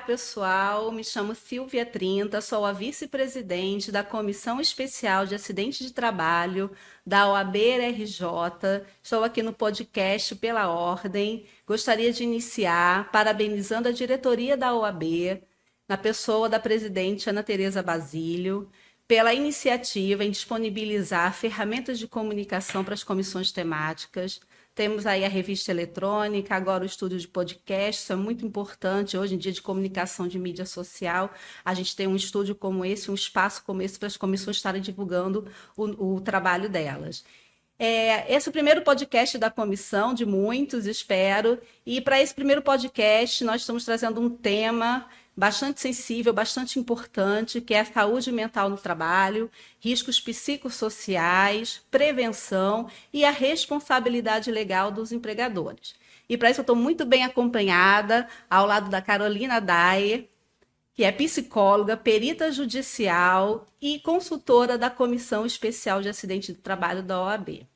pessoal. Me chamo Silvia Trinta, sou a vice-presidente da Comissão Especial de Acidente de Trabalho da OAB-RJ. Estou aqui no podcast Pela Ordem. Gostaria de iniciar parabenizando a diretoria da OAB, na pessoa da presidente Ana Tereza Basílio, pela iniciativa em disponibilizar ferramentas de comunicação para as comissões temáticas. Temos aí a revista eletrônica, agora o estúdio de podcast, isso é muito importante hoje em dia de comunicação de mídia social. A gente tem um estúdio como esse, um espaço como esse para as comissões estarem divulgando o trabalho delas. Esse é o primeiro podcast da comissão, de muitos, espero. E para esse primeiro podcast, nós estamos trazendo um tema bastante sensível, bastante importante, que é a saúde mental no trabalho, riscos psicossociais, prevenção e a responsabilidade legal dos empregadores. E para isso eu estou muito bem acompanhada, ao lado da Carolina Daier, que é psicóloga, perita judicial e consultora da Comissão Especial de Acidente de Trabalho da OAB.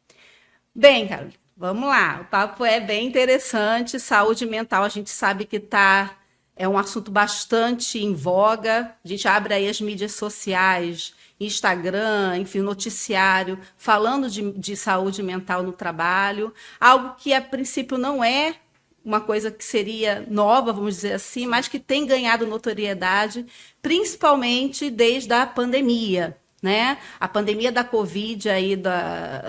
Bem, Carolina, vamos lá. O papo é bem interessante. Saúde mental, a gente sabe que é um assunto bastante em voga. A gente abre aí as mídias sociais, Instagram, enfim, noticiário, falando de saúde mental no trabalho. Algo que, a princípio, não é uma coisa que seria nova, vamos dizer assim, mas que tem ganhado notoriedade, principalmente desde a pandemia, né? A pandemia da Covid,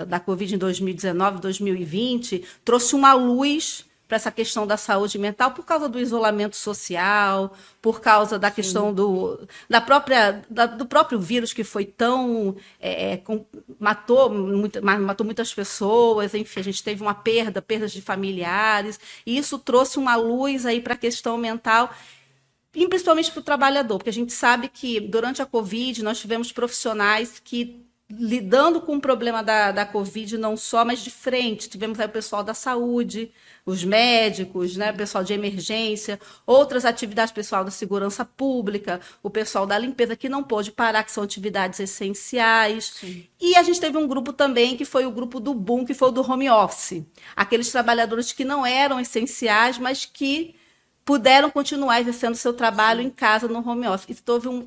da Covid em 2019, 2020, trouxe uma luz para essa questão da saúde mental por causa do isolamento social, por causa da questão do próprio vírus que foi tão... matou muitas pessoas, enfim, a gente teve perdas de familiares, e isso trouxe uma luz aí para a questão mental, e principalmente para o trabalhador, porque a gente sabe que durante a Covid nós tivemos profissionais que lidando com o problema da Covid não só, mas de frente. Tivemos aí o pessoal da saúde, os médicos, né, o pessoal de emergência, outras atividades, pessoal da segurança pública, o pessoal da limpeza, que não pôde parar, que são atividades essenciais. Sim. E a gente teve um grupo também, que foi o grupo do boom, que foi o do home office. Aqueles trabalhadores que não eram essenciais, mas que puderam continuar exercendo seu trabalho em casa, no home office. Isso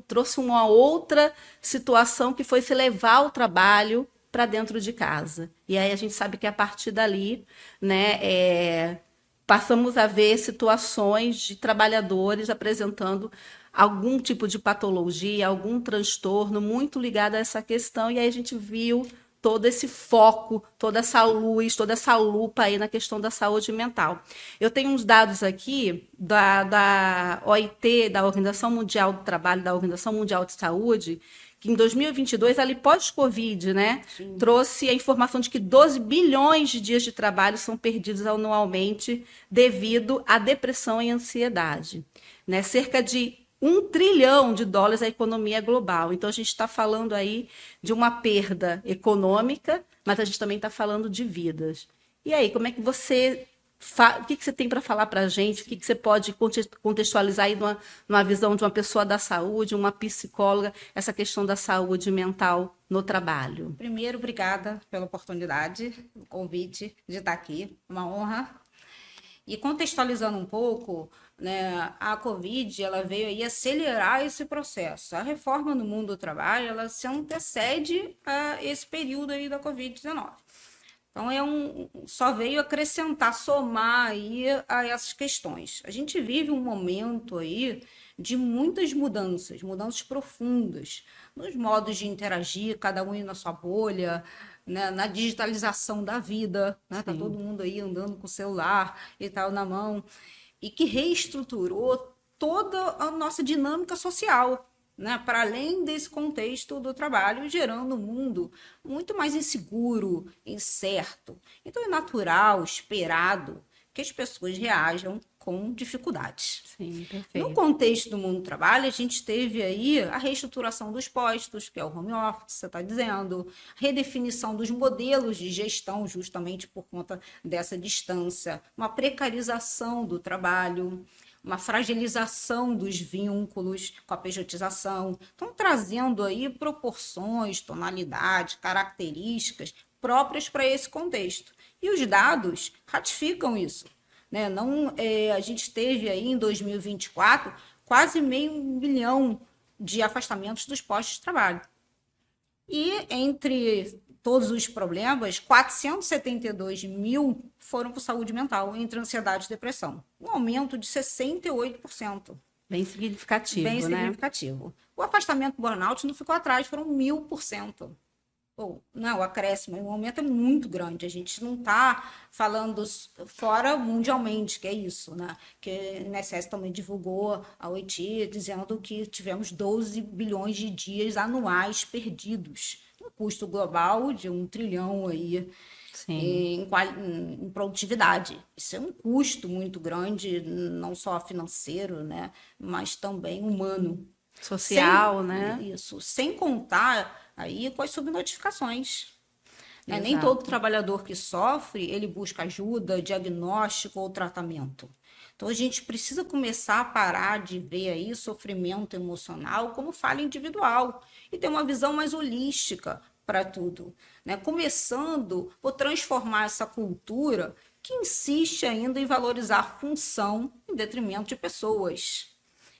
trouxe uma outra situação, que foi se levar o trabalho para dentro de casa. E aí a gente sabe que a partir dali, né, passamos a ver situações de trabalhadores apresentando algum tipo de patologia, algum transtorno muito ligado a essa questão, e aí a gente viu todo esse foco, toda essa luz, toda essa lupa aí na questão da saúde mental. Eu tenho uns dados aqui da OIT, da Organização Mundial do Trabalho, da Organização Mundial de Saúde, que em 2022, ali pós-Covid, né, trouxe a informação de que 12 bilhões de dias de trabalho são perdidos anualmente devido à depressão e ansiedade, né? Cerca de $1 trilhão à economia global. Então, a gente está falando aí de uma perda econômica, mas a gente também está falando de vidas. E aí, como é que você... o que você tem para falar para a gente? O que você pode contextualizar aí numa visão de uma pessoa da saúde, uma psicóloga, essa questão da saúde mental no trabalho? Primeiro, obrigada pela oportunidade, o convite de estar aqui. Uma honra. E contextualizando um pouco, né, a Covid ela veio aí acelerar esse processo. A reforma no mundo do trabalho ela se antecede a esse período aí da Covid-19. Então, só veio acrescentar, somar aí a essas questões. A gente vive um momento aí de muitas mudanças profundas, nos modos de interagir, cada um na sua bolha, né, na digitalização da vida, né? Tá todo mundo aí andando com o celular e tal na mão, e que reestruturou toda a nossa dinâmica social, né, para além desse contexto do trabalho, gerando um mundo muito mais inseguro, incerto. Então é natural, esperado, que as pessoas reajam com dificuldades. Sim, perfeito. No contexto do mundo do trabalho, a gente teve aí a reestruturação dos postos, que é o home office, você está dizendo, redefinição dos modelos de gestão, justamente por conta dessa distância, uma precarização do trabalho, uma fragilização dos vínculos com a pejotização. Estão trazendo aí proporções, tonalidades, características próprias para esse contexto. E os dados ratificam isso. Né? A gente teve aí em 2024 quase 500.000 de afastamentos dos postos de trabalho. E entre todos os problemas, 472 mil foram por saúde mental, entre ansiedade e depressão. Um aumento de 68%. Bem significativo, Bem né? significativo. O afastamento do burnout não ficou atrás, foram 1.000%. Não, o acréscimo, o aumento é muito grande. A gente não está falando fora mundialmente, que é isso, né? Que o INSS também divulgou a OIT dizendo que tivemos 12 bilhões de dias anuais perdidos. Um custo global de 1 trilhão aí em produtividade. Isso é um custo muito grande, não só financeiro, né? Mas também humano. Social, né? Isso, sem contar aí com as subnotificações. Né? Nem Exato. todo trabalhador que sofre, ele busca ajuda, diagnóstico ou tratamento. Então, a gente precisa começar a parar de ver aí sofrimento emocional como falha individual e ter uma visão mais holística para tudo. Né? Começando por transformar essa cultura que insiste ainda em valorizar função em detrimento de pessoas.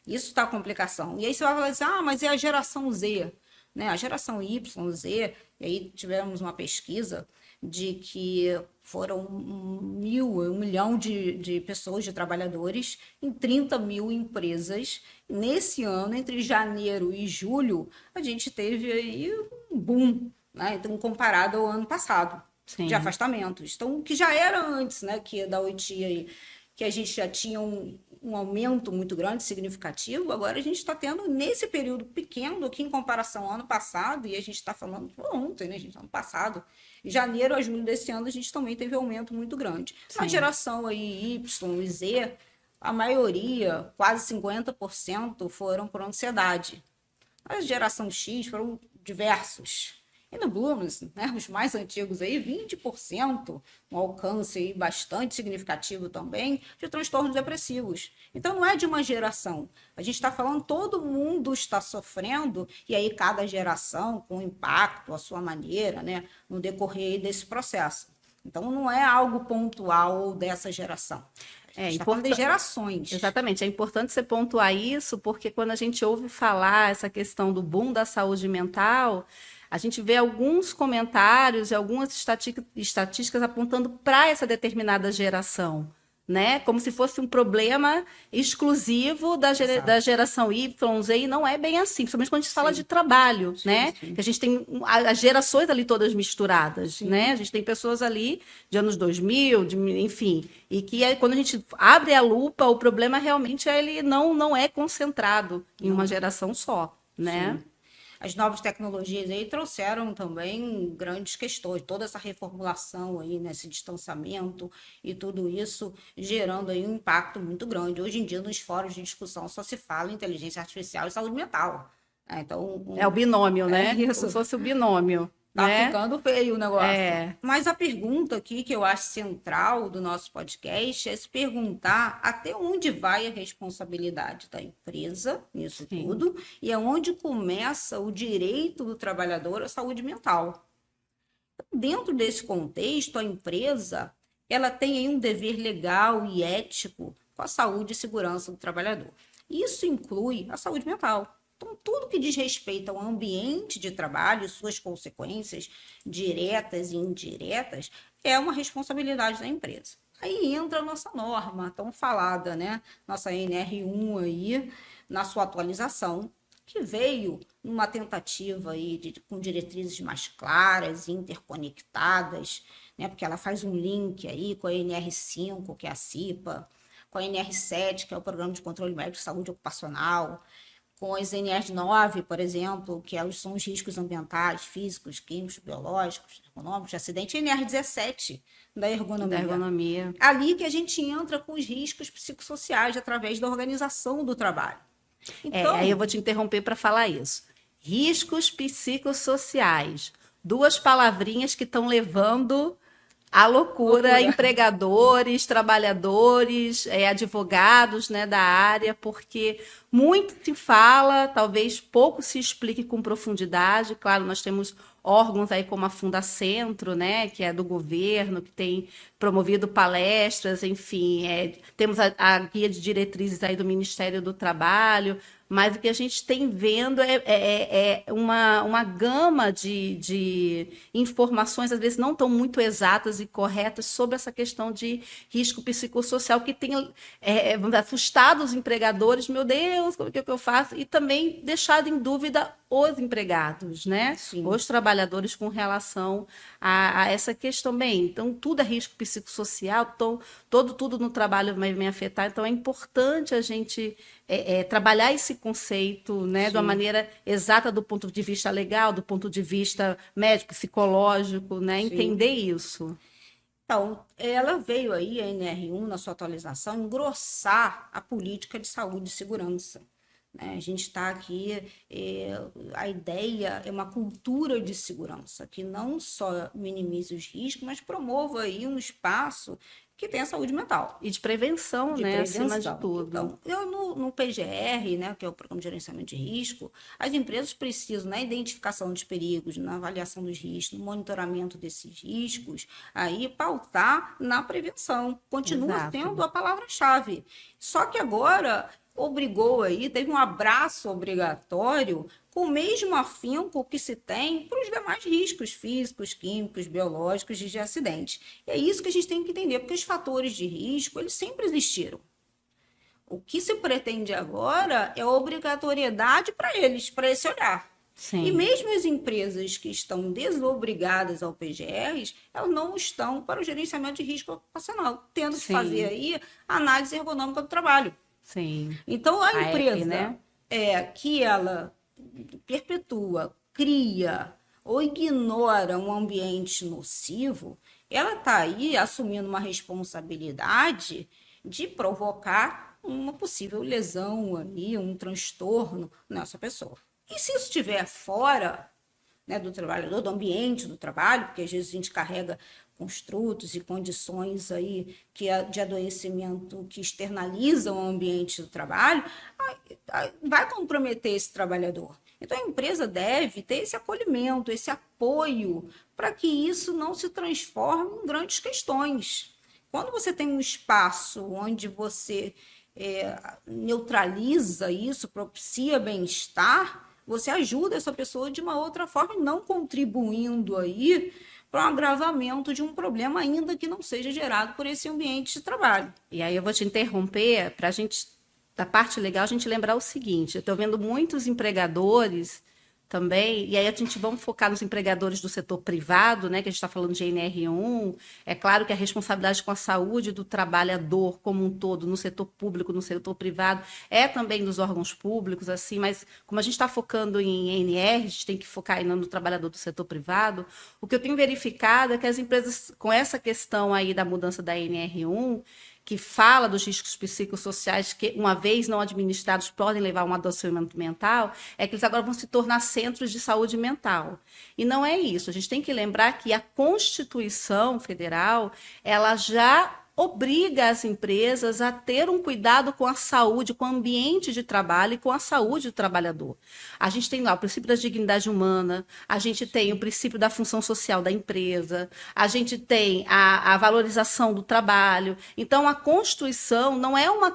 Isso está a complicação. E aí você vai falar assim, mas é a geração Z. Né? A geração Y, Z, e aí tivemos uma pesquisa de que foram 1 milhão de pessoas, de trabalhadores, em 30 mil empresas. Nesse ano, entre janeiro e julho, a gente teve aí um boom, né? Então, comparado ao ano passado, de afastamentos. Então, que já era antes, né, que da OIT aí, que a gente já tinha um aumento muito grande, significativo, agora a gente está tendo nesse período pequeno, que em comparação ao ano passado, e a gente está falando ontem, né, gente, ano passado, de janeiro a julho desse ano, a gente também teve um aumento muito grande. Na geração aí Y e Z, a maioria, quase 50%, foram por ansiedade. A geração X foram diversos. E no Bloomers, né, os mais antigos aí, 20%, um alcance aí bastante significativo também, de transtornos depressivos. Então, não é de uma geração. A gente está falando, todo mundo está sofrendo, e aí cada geração com impacto, a sua maneira, né, no decorrer desse processo. Então, não é algo pontual dessa geração. A gente está falando de gerações. Exatamente. É importante você pontuar isso, porque quando a gente ouve falar essa questão do boom da saúde mental, a gente vê alguns comentários e algumas estatísticas apontando para essa determinada geração, né? Como se fosse um problema exclusivo da geração Y, Z, e não é bem assim, principalmente quando a gente fala de trabalho, né? Que a gente tem as gerações ali todas misturadas, né? A gente tem pessoas ali de anos 2000, enfim, e que quando a gente abre a lupa, o problema realmente ele não é concentrado em uma geração só, né? Sim. As novas tecnologias aí trouxeram também grandes questões, toda essa reformulação aí, nesse distanciamento e tudo isso gerando aí um impacto muito grande. Hoje em dia, nos fóruns de discussão, só se fala em inteligência artificial e saúde mental. Então, é o binômio, né? Isso. Como se fosse o binômio. Tá né? ficando feio o negócio. É. Mas a pergunta aqui, que eu acho central do nosso podcast, é se perguntar até onde vai a responsabilidade da empresa nisso tudo e aonde começa o direito do trabalhador à saúde mental. Dentro desse contexto, a empresa ela tem aí um dever legal e ético com a saúde e segurança do trabalhador. Isso inclui a saúde mental. Então, tudo que diz respeito ao ambiente de trabalho, suas consequências diretas e indiretas, é uma responsabilidade da empresa. Aí entra a nossa norma, tão falada, né? Nossa NR1 aí, na sua atualização, que veio numa tentativa aí com diretrizes mais claras, interconectadas, né? Porque ela faz um link aí com a NR5, que é a CIPA, com a NR7, que é o Programa de Controle Médico de Saúde Ocupacional, com as NR9, por exemplo, que são os riscos ambientais, físicos, químicos, biológicos, econômicos, de acidente, e NR17, da ergonomia. Da ergonomia. Ali que a gente entra com os riscos psicossociais através da organização do trabalho. Então, aí eu vou te interromper para falar isso. Riscos psicossociais. 2 palavrinhas que estão levando à loucura empregadores, trabalhadores, advogados, né, da área, porque muito se fala, talvez pouco se explique com profundidade. Claro, nós temos órgãos aí como a Fundacentro, né, que é do governo, que tem promovido palestras, enfim, temos a guia de diretrizes aí do Ministério do Trabalho, mas o que a gente tem vendo é uma gama de informações, às vezes não tão muito exatas e corretas, sobre essa questão de risco psicossocial, que tem vamos dizer, assustado os empregadores, meu Deus, como é que eu faço? E também deixado em dúvida os empregados, né? Sim. Os trabalhadores com relação a essa questão. Bem, então tudo é risco psicossocial, então, tudo no trabalho vai me afetar, então é importante a gente trabalhar esse conceito, né, de uma maneira exata do ponto de vista legal, do ponto de vista médico, psicológico, né, entender isso. Então, ela veio aí, a NR1, na sua atualização, engrossar a política de saúde e segurança. A gente está aqui, a ideia é uma cultura de segurança, que não só minimize os riscos, mas promova aí um espaço que tenha saúde mental. E de prevenção, né, acima de tudo. Então, eu no PGR, né, que é o Programa de Gerenciamento de Risco, as empresas precisam, na identificação dos perigos, na avaliação dos riscos, no monitoramento desses riscos, aí pautar na prevenção. Continua sendo a palavra-chave. Só que agora obrigou aí, teve um abraço obrigatório com o mesmo afinco que se tem para os demais riscos físicos, químicos, biológicos de acidente. E é isso que a gente tem que entender, porque os fatores de risco, eles sempre existiram. O que se pretende agora é a obrigatoriedade para eles, para esse olhar. Sim. E mesmo as empresas que estão desobrigadas ao PGRs, elas não estão para o gerenciamento de risco ocupacional, tendo que fazer aí a análise ergonômica do trabalho. Sim. Então, a empresa né? Que ela perpetua, cria ou ignora um ambiente nocivo, ela está aí assumindo uma responsabilidade de provocar uma possível lesão, aí, um transtorno nessa pessoa. E se isso estiver fora, né, do trabalhador, do ambiente do trabalho, porque às vezes a gente carrega construtos e condições aí de adoecimento que externalizam o ambiente do trabalho, vai comprometer esse trabalhador. Então, a empresa deve ter esse acolhimento, esse apoio, para que isso não se transforme em grandes questões. Quando você tem um espaço onde você neutraliza isso, propicia bem-estar, você ajuda essa pessoa de uma outra forma, não contribuindo aí para um agravamento de um problema, ainda que não seja gerado por esse ambiente de trabalho. E aí eu vou te interromper para a gente, da parte legal, a gente lembrar o seguinte: eu estou vendo muitos empregadores também, e aí a gente vamos focar nos empregadores do setor privado, né, que a gente está falando de NR1. É claro que a responsabilidade com a saúde do trabalhador como um todo, no setor público, no setor privado, é também dos órgãos públicos, assim, mas como a gente está focando em NR, a gente tem que focar ainda no trabalhador do setor privado. O que eu tenho verificado é que as empresas, com essa questão aí da mudança da NR1, que fala dos riscos psicossociais que, uma vez não administrados, podem levar a um adoecimento mental, é que eles agora vão se tornar centros de saúde mental. E não é isso. A gente tem que lembrar que a Constituição Federal, ela já obriga as empresas a ter um cuidado com a saúde, com o ambiente de trabalho e com a saúde do trabalhador. A gente tem lá o princípio da dignidade humana, a gente tem o princípio da função social da empresa, a gente tem a valorização do trabalho. Então, a Constituição não é uma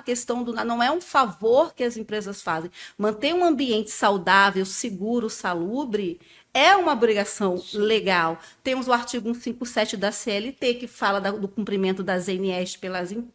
questão não é um favor que as empresas fazem. Manter um ambiente saudável, seguro, salubre, é uma obrigação legal. Temos o artigo 157 da CLT, que fala do cumprimento das NRs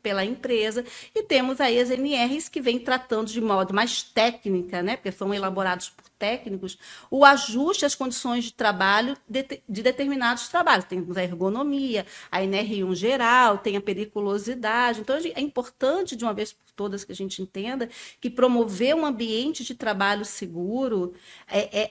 pela empresa, e temos aí as NRs que vêm tratando de modo mais técnica, né, porque são elaborados por técnicos, o ajuste às condições de trabalho de determinados trabalhos. Temos a ergonomia, a NR1 geral, tem a periculosidade. Então, é importante, de uma vez por todas, que a gente entenda que promover um ambiente de trabalho seguro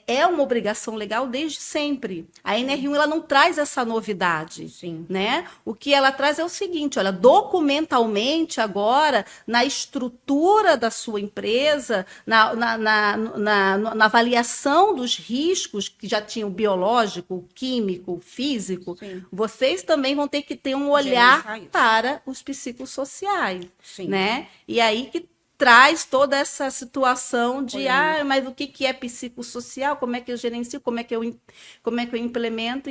é uma obrigação legal desde sempre. A NR1 ela não traz essa novidade. Sim. Né? O que ela traz é o seguinte: olha, documentalmente agora, na estrutura da sua empresa, na avaliação dos riscos que já tinham biológico, químico, físico, sim, vocês também vão ter que ter um olhar para os psicossociais. Sim. Né? E aí que traz toda essa situação de, mas o que é psicossocial, como é que eu gerencio, como é que eu implemento,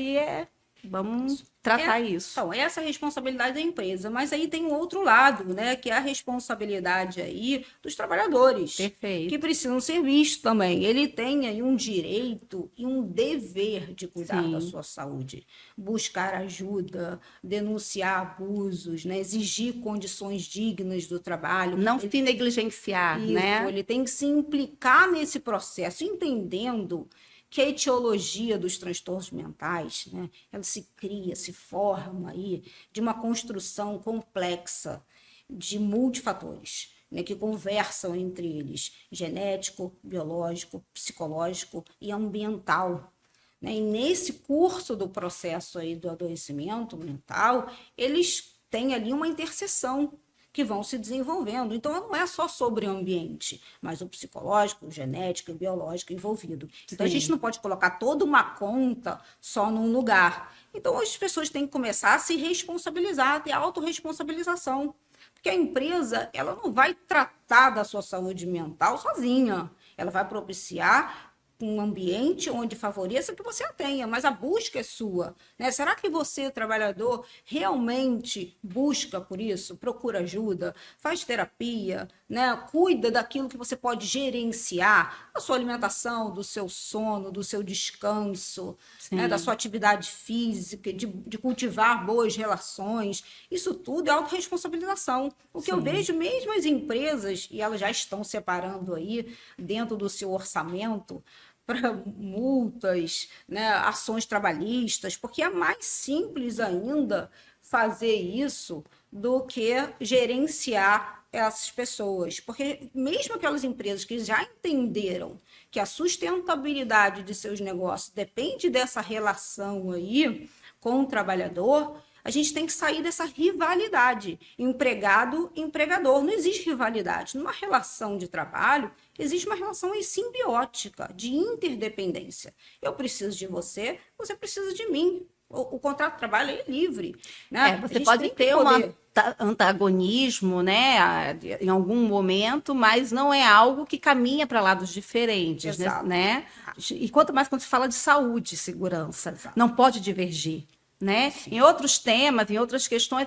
vamos tratar isso. Então, essa é a responsabilidade da empresa, mas aí tem um outro lado, né, que é a responsabilidade aí dos trabalhadores. Perfeito. Que precisam ser vistos também. Ele tem aí um direito e um dever de cuidar da sua saúde, buscar ajuda, denunciar abusos, né, exigir condições dignas do trabalho. Não se negligenciar, né? Ele tem que se implicar nesse processo, entendendo que a etiologia dos transtornos mentais, né, ela se cria, se forma aí de uma construção complexa de multifatores, né, que conversam entre eles, genético, biológico, psicológico e ambiental. Né? E nesse curso do processo aí do adoecimento mental, eles têm ali uma interseção que vão se desenvolvendo. Então, não é só sobre o ambiente, mas o psicológico, o genético e o biológico envolvido. Então, a gente não pode colocar toda uma conta só num lugar. Então, as pessoas têm que começar a se responsabilizar, ter autorresponsabilização. Porque a empresa, ela não vai tratar da sua saúde mental sozinha. Ela vai propiciar um ambiente onde favoreça que você a tenha, mas a busca é sua, né? Será que você, trabalhador, realmente busca por isso? Procura ajuda, faz terapia, né? Cuida daquilo que você pode gerenciar, da sua alimentação, do seu sono, do seu descanso, né? Da sua atividade física, de cultivar boas relações. Isso tudo é autorresponsabilização. O que eu vejo mesmo as empresas, e elas já estão separando aí dentro do seu orçamento, para multas, né, ações trabalhistas, porque é mais simples ainda fazer isso do que gerenciar essas pessoas. Porque mesmo aquelas empresas que já entenderam que a sustentabilidade de seus negócios depende dessa relação aí com o trabalhador, a gente tem que sair dessa rivalidade, empregado-empregador. Não existe rivalidade. Numa relação de trabalho, existe uma relação simbiótica, de interdependência. Eu preciso de você, você precisa de mim. O contrato de trabalho é livre. Né? Você pode ter um antagonismo, né, em algum momento, mas não é algo que caminha para lados diferentes. Né? E quanto mais quando se fala de saúde e segurança, não pode divergir. Né? Em outros temas, em outras questões,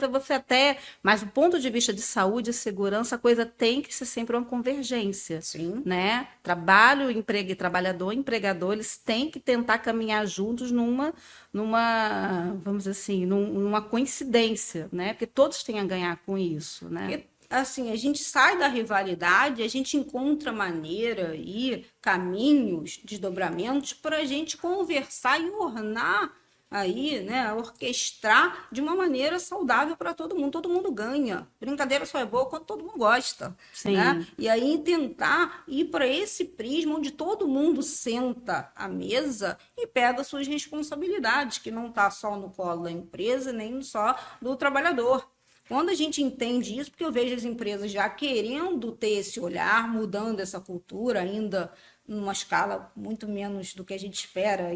mas do ponto de vista de saúde e segurança, a coisa tem que ser sempre uma convergência. Né? Trabalho, trabalhador, empregador, eles têm que tentar caminhar juntos vamos dizer assim, numa coincidência, né? Porque todos têm a ganhar com isso, né? Porque, assim, a gente sai da rivalidade, a gente encontra maneira e caminhos, desdobramentos para a gente conversar e ornar aí, né, orquestrar de uma maneira saudável para todo mundo ganha. Brincadeira só é boa quando todo mundo gosta. Né? E aí tentar ir para esse prisma onde todo mundo senta à mesa e pega suas responsabilidades, que não está só no colo da empresa, nem só do trabalhador. Quando a gente entende isso, porque eu vejo as empresas já querendo ter esse olhar, mudando essa cultura, ainda numa escala muito menos do que a gente espera,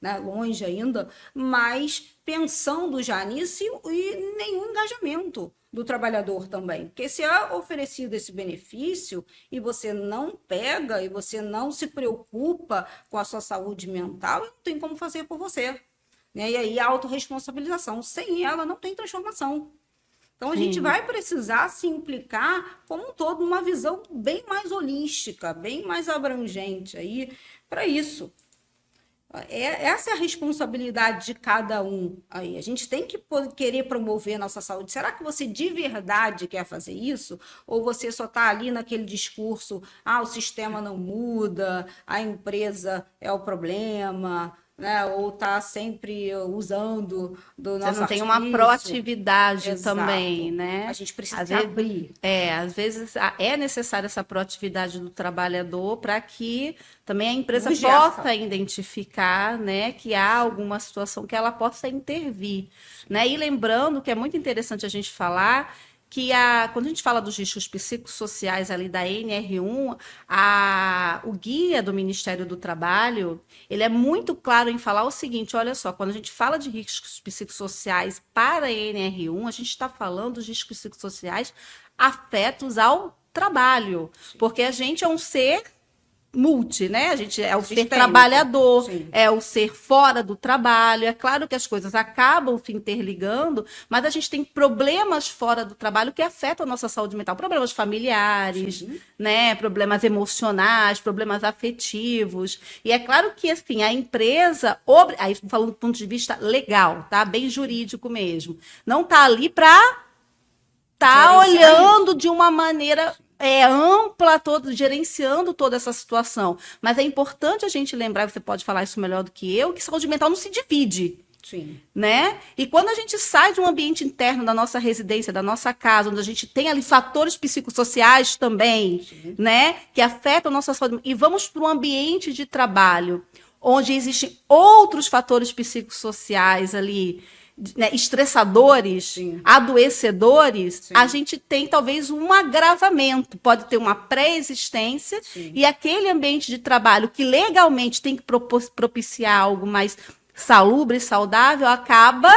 né? Longe ainda, mas pensando já nisso e nenhum engajamento do trabalhador também. Porque se é oferecido esse benefício e você não pega e você não se preocupa com a sua saúde mental, não tem como fazer por você. Né? E aí a autorresponsabilização, sem ela não tem transformação. Então, a gente vai precisar se implicar como um todo numa visão bem mais holística, bem mais abrangente aí para isso. Essa é a responsabilidade de cada um aí. A gente tem que querer promover a nossa saúde. Será que você de verdade quer fazer isso? Ou você só está ali naquele discurso, o sistema não muda, a empresa é o problema, né? Ou está sempre usando do nosso Você não tem uma proatividade também, né? A gente precisa abrir. Às vezes é necessária essa proatividade do trabalhador para que também a empresa possa identificar, né, que há alguma situação que ela possa intervir. Né? E lembrando que é muito interessante a gente falar que quando a gente fala dos riscos psicossociais ali da NR1, o guia do Ministério do Trabalho, ele é muito claro em falar o seguinte, olha só, quando a gente fala de riscos psicossociais para a NR1, a gente está falando dos riscos psicossociais afetos ao trabalho, porque a gente é um ser multi, né? A gente é o ser Sistêmico. trabalhador, Sim. é o ser fora do trabalho. É claro que as coisas acabam se interligando, mas a gente tem problemas fora do trabalho que afetam a nossa saúde mental, problemas familiares, Sim. né? Problemas emocionais, problemas afetivos. E é claro que assim, a empresa, aí falando do ponto de vista legal, tá? Bem jurídico mesmo, não tá ali para tá Gerenciar olhando de uma maneira ampla, gerenciando toda essa situação. Mas é importante a gente lembrar, você pode falar isso melhor do que eu, que saúde mental não se divide. Sim. Né? E quando a gente sai de um ambiente interno da nossa residência, da nossa casa, onde a gente tem ali fatores psicossociais também, Sim. né, que afetam a nossa saúde, e vamos para um ambiente de trabalho, onde existem outros fatores psicossociais ali, né, estressadores, Sim. adoecedores, Sim. a gente tem talvez um agravamento, pode ter uma pré-existência, Sim. e aquele ambiente de trabalho que legalmente tem que propiciar algo mais salubre e saudável, acaba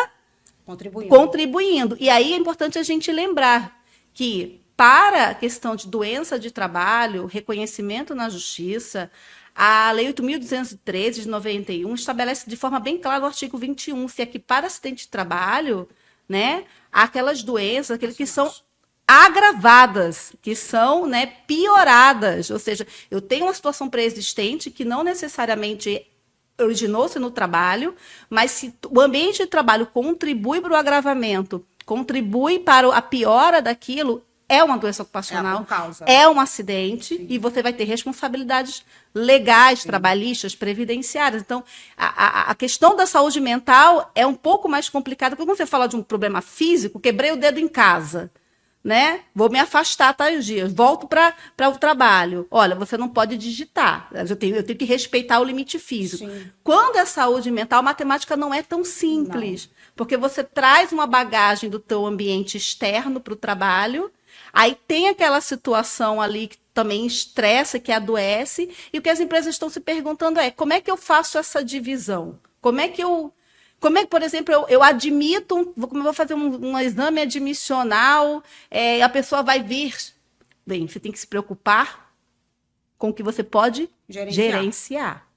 contribuindo. E aí é importante a gente lembrar que, para a questão de doença de trabalho, reconhecimento na justiça, a Lei 8.213 de 91 estabelece de forma bem clara no artigo 21, se é que para acidente de trabalho, né, aquelas doenças, aqueles que são agravadas, que são, né, pioradas. Ou seja, eu tenho uma situação pré-existente que não necessariamente originou-se no trabalho, mas se o ambiente de trabalho contribui para o agravamento, contribui para a piora daquilo, é uma doença ocupacional, é um acidente, sim, e você vai ter responsabilidades legais, sim, trabalhistas, previdenciárias. Então, a questão da saúde mental é um pouco mais complicada, porque quando você fala de um problema físico, quebrei o dedo em casa, né? Vou me afastar tais dias, volto para o trabalho. Olha, você não pode digitar, eu tenho que respeitar o limite físico. Sim. Quando é saúde mental, a matemática não é tão simples, porque você traz uma bagagem do teu ambiente externo para o trabalho, aí tem aquela situação ali que também estressa, que adoece, e o que as empresas estão se perguntando é, como é que eu faço essa divisão? Como é que, por exemplo, eu admito, vou fazer um exame admissional, a pessoa vai vir. Bem, você tem que se preocupar com o que você pode gerenciar,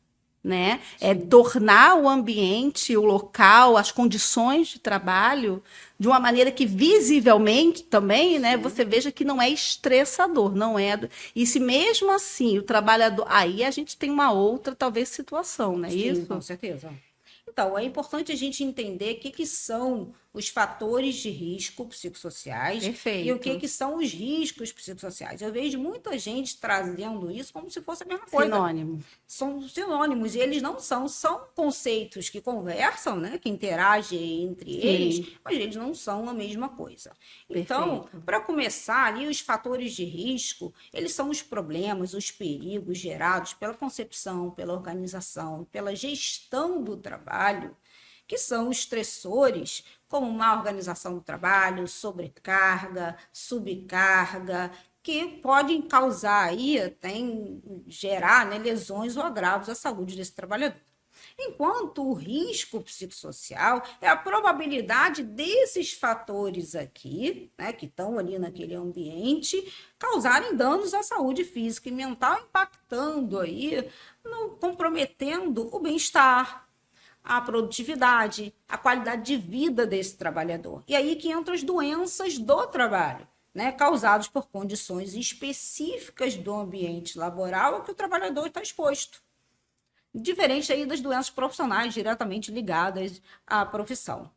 né? É tornar o ambiente, o local, as condições de trabalho de uma maneira que visivelmente também, né, você veja que não é estressador, não é. E se mesmo assim o trabalhador, aí a gente tem uma outra talvez situação, não é isso? Com certeza. Então, é importante a gente entender o que são os fatores de risco psicossociais. Perfeito. E o que são os riscos psicossociais. Eu vejo muita gente trazendo isso como se fosse a mesma coisa. Sinônimo. São sinônimos, e eles não são conceitos que conversam, né, que interagem entre eles, mas eles não são a mesma coisa. Então, para começar ali, os fatores de risco, eles são os problemas, os perigos gerados pela concepção, pela organização, pela gestão do trabalho, que são os estressores, como má organização do trabalho, sobrecarga, subcarga, que podem causar aí, gerar, né, lesões ou agravos à saúde desse trabalhador. Enquanto o risco psicossocial é a probabilidade desses fatores aqui, né, que estão ali naquele ambiente, causarem danos à saúde física e mental, impactando aí, comprometendo o bem-estar, a produtividade, a qualidade de vida desse trabalhador. E aí que entram as doenças do trabalho, né, causadas por condições específicas do ambiente laboral a que o trabalhador está exposto. Diferente aí das doenças profissionais diretamente ligadas à profissão.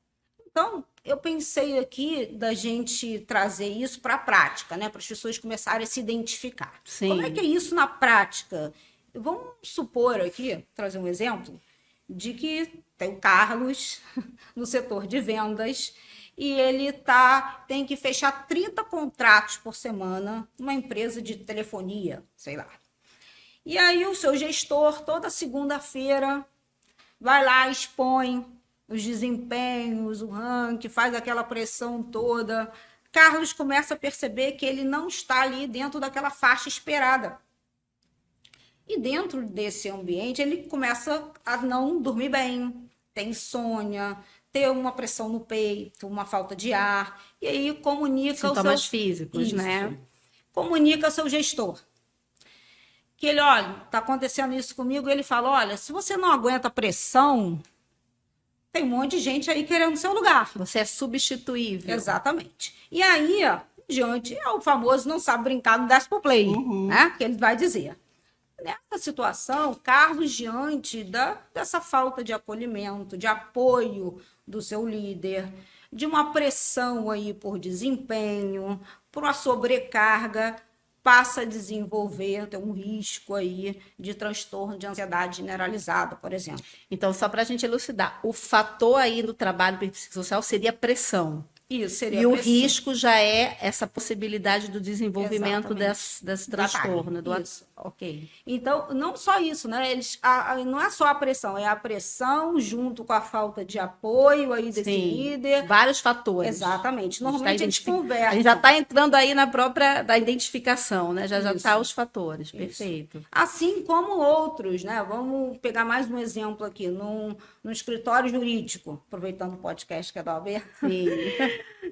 Então, eu pensei aqui da gente trazer isso para a prática, né, para as pessoas começarem a se identificar. Sim. Como é que é isso na prática? Vamos supor aqui, trazer um exemplo, de que tem o Carlos no setor de vendas e ele tem que fechar 30 contratos por semana numa empresa de telefonia, sei lá. E aí o seu gestor, toda segunda-feira, vai lá, expõe os desempenhos, o ranking, faz aquela pressão toda. Carlos começa a perceber que ele não está ali dentro daquela faixa esperada. E dentro desse ambiente, ele começa a não dormir bem, ter insônia, ter uma pressão no peito, uma falta de ar, e aí comunica sintomas físicos, né? comunica ao seu gestor. Que ele, olha, está acontecendo isso comigo, ele fala, olha, se você não aguenta pressão, tem um monte de gente aí querendo seu lugar. Você é substituível. Exatamente. E aí, diante, é o famoso não sabe brincar, não desce pro play, né? Que ele vai dizer. Nessa situação, Carlos, diante dessa falta de acolhimento, de apoio do seu líder, de uma pressão aí por desempenho, por uma sobrecarga, passa a desenvolver, tem um risco aí de transtorno de ansiedade generalizada, por exemplo. Então, só para a gente elucidar, o fator aí do trabalho psicossocial seria a pressão. Isso, seria e a o pressão. risco já é essa possibilidade do desenvolvimento desse transtorno. Isso. Ok. Então, não só isso, né? Não é só a pressão, é a pressão junto com a falta de apoio aí desse líder. Vários fatores. Exatamente. Normalmente a gente conversa. A gente já está entrando aí na própria da identificação, né? Já está os fatores. Isso. Perfeito. Assim como outros, né? Vamos pegar mais um exemplo aqui. No escritório jurídico, aproveitando o podcast que é da OAB. Sim.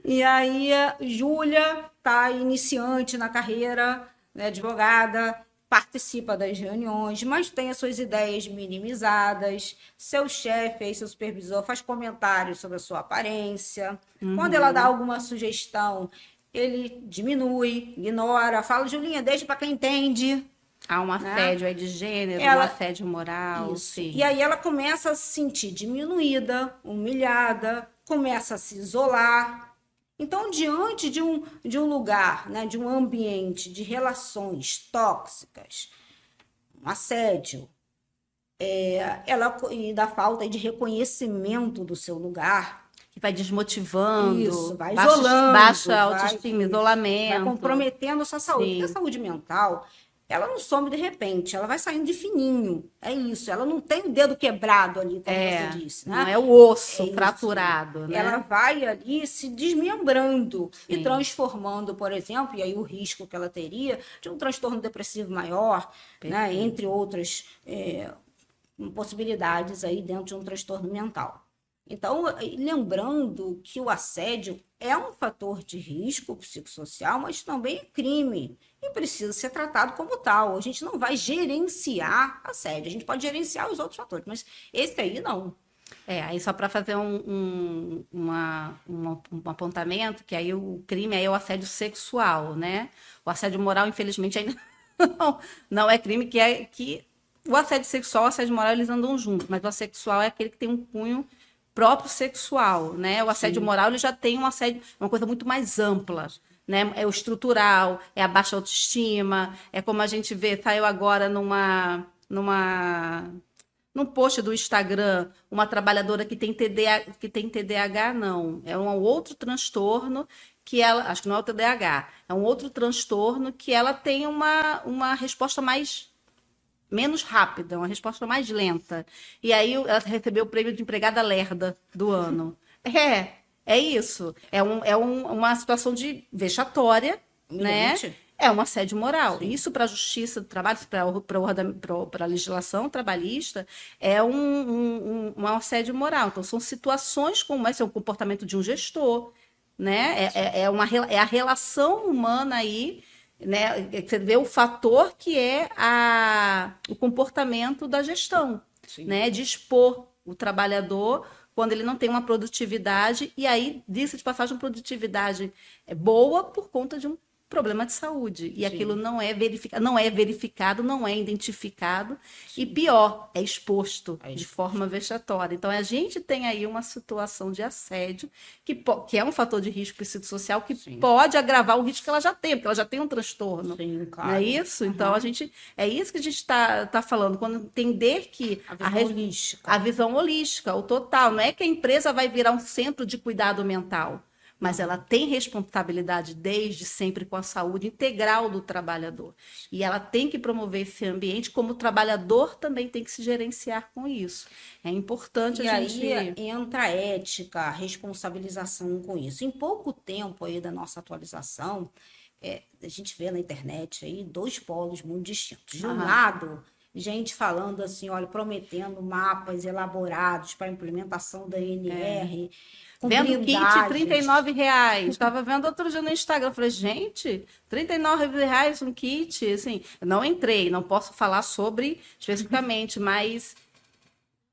E aí, Júlia está iniciante na carreira, né, advogada, participa das reuniões, mas tem as suas ideias minimizadas. Seu chefe, aí, seu supervisor, faz comentários sobre a sua aparência. Quando ela dá alguma sugestão, ele diminui, ignora, fala, Julinha, deixa para quem entende. Há um assédio aí de gênero, um assédio moral. Isso. Sim. E aí ela começa a se sentir diminuída, humilhada, começa a se isolar. Então, diante de um lugar, né, de um ambiente de relações tóxicas, um assédio, e da falta de reconhecimento do seu lugar, que vai desmotivando, isso, vai isolando, baixa autoestima, isolamento. Vai comprometendo a sua saúde. Sim. Porque a saúde mental, ela não some de repente, ela vai saindo de fininho. É isso, ela não tem o dedo quebrado ali, como você disse. Né? Não é o osso fraturado, né? Ela vai ali se desmembrando. Sim. E transformando, por exemplo, e aí o risco que ela teria de um transtorno depressivo maior, né? Entre outras possibilidades aí dentro de um transtorno mental. Então, lembrando que o assédio é um fator de risco psicossocial, mas também é crime e precisa ser tratado como tal. A gente não vai gerenciar assédio, a gente pode gerenciar os outros fatores, mas esse aí não. Aí só para fazer um apontamento, que aí o crime aí é o assédio sexual, né? O assédio moral, infelizmente, ainda não é crime, que o assédio sexual e o assédio moral, eles andam juntos, mas o assédio sexual é aquele que tem um cunho próprio sexual, né? O assédio moral, ele já tem um assédio, uma coisa muito mais ampla, né? É o estrutural, é a baixa autoestima, é como a gente vê, saiu agora num post do Instagram, uma trabalhadora que tem TDAH, não, é um outro transtorno que ela, acho que não é o TDAH, é um outro transtorno que ela tem uma resposta menos rápida, uma resposta mais lenta. E aí ela recebeu o prêmio de empregada lerda do ano. É isso. É uma situação de vexatória, né? É um assédio moral. Sim. Isso para a Justiça do Trabalho, para a legislação trabalhista, é um assédio moral. Então, são situações como esse é o comportamento de um gestor, né? É a relação humana aí, né? Você vê o fator que é o comportamento da gestão, né? De expor o trabalhador quando ele não tem uma produtividade, e aí, disso de passagem, produtividade boa por conta de um problema de saúde. E aquilo não é verificado, não é identificado, e pior, é exposto de forma vexatória. Então, a gente tem aí uma situação de assédio, que é um fator de risco psicossocial, que pode agravar o risco que ela já tem, porque ela já tem um transtorno. Sim, claro. Não é isso? Então, é isso que a gente está falando, quando entender que a visão holística, o total, não é que a empresa vai virar um centro de cuidado mental, mas ela tem responsabilidade desde sempre com a saúde integral do trabalhador. E ela tem que promover esse ambiente, como o trabalhador também tem que se gerenciar com isso. É importante a gente... E aí entra a ética, a responsabilização com isso. Em pouco tempo aí da nossa atualização, a gente vê na internet aí 2 polos muito distintos. De um lado, gente falando assim, olha, prometendo mapas elaborados para implementação da ANR, com Vendo kit blindagens. R$ 39. Estava vendo outro dia no Instagram. Falei, gente, R$ 39 um kit. Assim, eu não entrei, não posso falar sobre especificamente, mas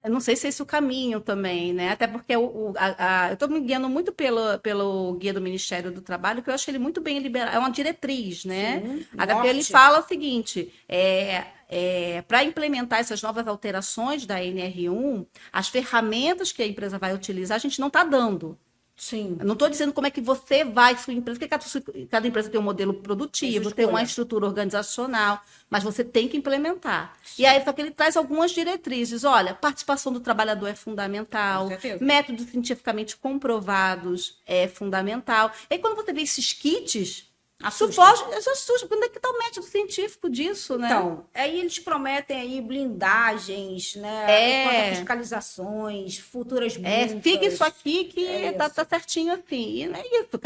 eu não sei se é esse o caminho também, né? Até porque eu estou me guiando muito pelo guia do Ministério do Trabalho, que eu acho ele muito bem liberado. É uma diretriz, né? Sim, Até porque ele norte. fala o seguinte: para implementar essas novas alterações da NR1, as ferramentas que a empresa vai utilizar, a gente não está dando. Sim. Eu não estou dizendo como é que você vai, sua empresa, porque cada empresa tem um modelo Tem produtivo, sua tem uma escolha. estrutura organizacional, mas você tem que implementar. E aí, só que ele traz algumas diretrizes. Olha, participação do trabalhador é Com fundamental, certeza. métodos cientificamente comprovados é fundamental. E aí, quando você vê esses kits, Assusta. isso assusta. Quando é que está o método científico disso, né? Então, aí eles prometem aí blindagens, né? Quanto a fiscalizações, futuras multas. Fica isso aqui que É tá isso. certinho assim. E não é isso.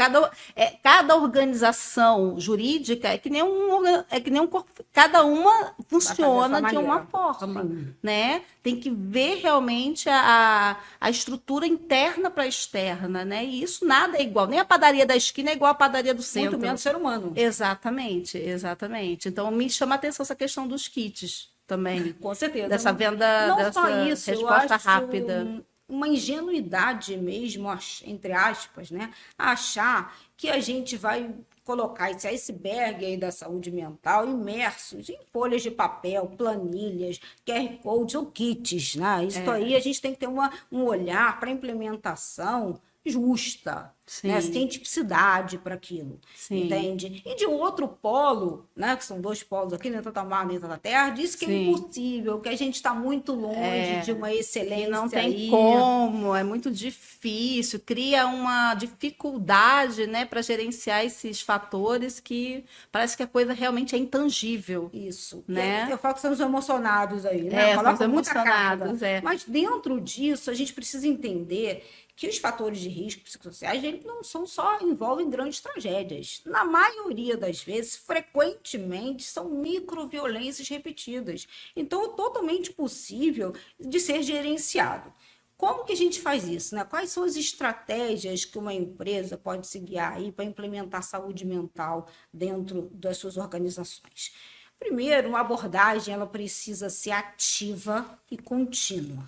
Cada organização jurídica é que nem um corpo, cada uma funciona Vai fazer de a sua uma maneira. forma, Sim. né? Tem que ver realmente a estrutura interna para externa, né? E isso nada é igual. Nem a padaria da esquina é igual à padaria do centro. Muito menos ser humano. Exatamente, exatamente. Então me chama a atenção essa questão dos kits também. Com certeza. Dessa venda, Não dessa só isso, eu resposta acho rápida. uma ingenuidade mesmo, entre aspas, né? Achar que a gente vai colocar esse iceberg aí da saúde mental imersos em folhas de papel, planilhas, QR codes ou kits, né? Isso aí a gente tem que ter um olhar para a implementação justa, né? Sim. Cientificidade para aquilo, Sim. entende? E de outro polo, né? Que são dois polos aqui, nem tanta mar, nem tanta terra, diz que é Sim. impossível, que a gente está muito longe de uma E excelência não tem aí. como, é muito difícil, cria uma dificuldade, né, para gerenciar esses fatores que parece que a coisa realmente é intangível. Isso. Né? Eu falo que são os emocionados aí, né? São os Colocam muita emocionados, carga. Mas dentro disso, a gente precisa entender que os fatores de risco psicossociais eles não são só envolvem grandes tragédias. Na maioria das vezes, frequentemente, são microviolências repetidas. Então, é totalmente possível de ser gerenciado. Como que a gente faz isso, né? Quais são as estratégias que uma empresa pode se guiar aí para implementar saúde mental dentro das suas organizações? Primeiro, uma abordagem ela precisa ser ativa e contínua,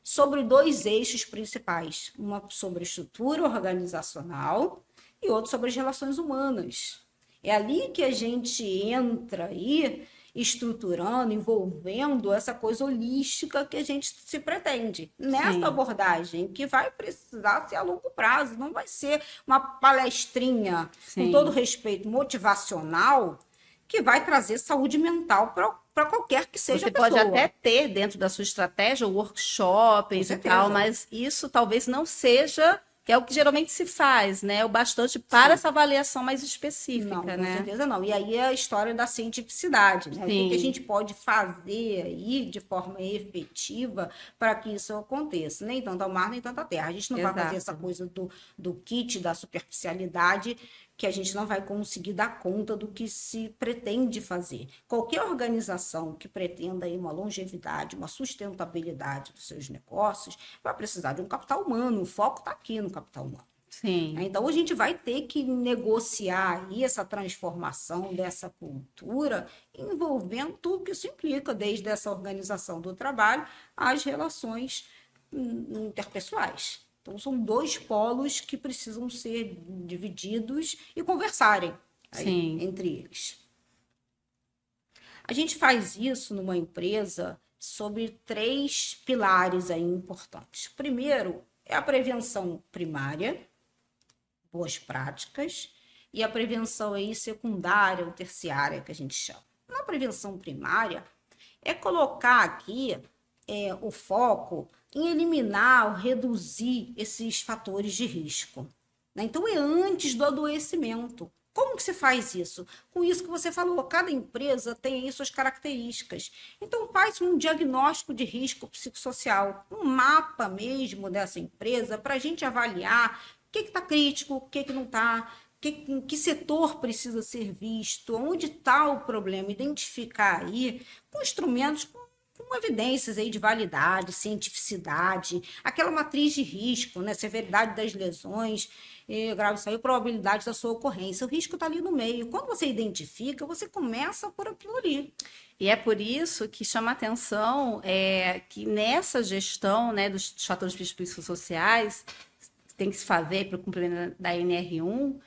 sobre dois eixos principais, uma sobre estrutura organizacional e outro sobre as relações humanas. É ali que a gente entra aí estruturando, envolvendo essa coisa holística que a gente se pretende. Nessa abordagem, que vai precisar ser a longo prazo, não vai ser uma palestrinha, com todo respeito, motivacional, que vai trazer saúde mental para qualquer que seja Você a pessoa. pode até ter dentro da sua estratégia workshops e tal, mas isso talvez não seja, que é o que geralmente se faz, né? O bastante para essa avaliação mais específica, não, né? Com certeza não. E aí é a história da cientificidade, né? O que a gente pode fazer aí de forma efetiva para que isso aconteça? Nem tanto ao mar, nem tanto à terra. A gente não vai fazer essa coisa do kit, da superficialidade, que a gente não vai conseguir dar conta do que se pretende fazer. Qualquer organização que pretenda aí uma longevidade, uma sustentabilidade dos seus negócios, vai precisar de um capital humano. O foco está aqui no capital humano. Sim. Então, a gente vai ter que negociar aí essa transformação dessa cultura, envolvendo tudo que isso implica, desde essa organização do trabalho às relações interpessoais. Então, são dois polos que precisam ser divididos e conversarem aí, entre eles. A gente faz isso numa empresa sobre 3 pilares aí importantes. Primeiro, é a prevenção primária, boas práticas, e a prevenção aí secundária ou terciária, que a gente chama. Na prevenção primária, é colocar aqui o foco em eliminar ou reduzir esses fatores de risco, né? Então, é antes do adoecimento. Como que se faz isso? Com isso que você falou, cada empresa tem aí suas características. Então, faz um diagnóstico de risco psicossocial, um mapa mesmo dessa empresa, para a gente avaliar o que está crítico, o que não está, em que setor precisa ser visto, onde está o problema, identificar aí com instrumentos, com evidências aí de validade, cientificidade, aquela matriz de risco, né? Severidade das lesões, grave saúde, probabilidade da sua ocorrência. O risco está ali no meio. Quando você identifica, você começa por aquilo ali. E é por isso que chama a atenção que nessa gestão, né, dos fatores psicossociais, tem que se fazer para o cumprimento da NR1,